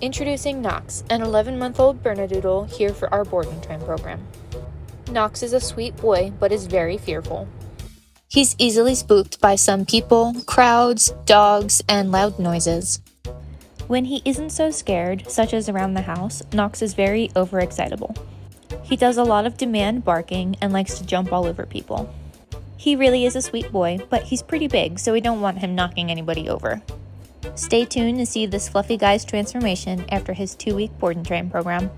Introducing Knox, an 11-month-old Bernedoodle here for our board and train program. Knox is a sweet boy, but is very fearful. He's easily spooked by some people, crowds, dogs, and loud noises. When he isn't so scared, such as around the house, Knox is very overexcitable. He does a lot of demand barking and likes to jump all over people. He really is a sweet boy, but he's pretty big, so we don't want him knocking anybody over. Stay tuned to see this fluffy guy's transformation after his 2-week board and train program.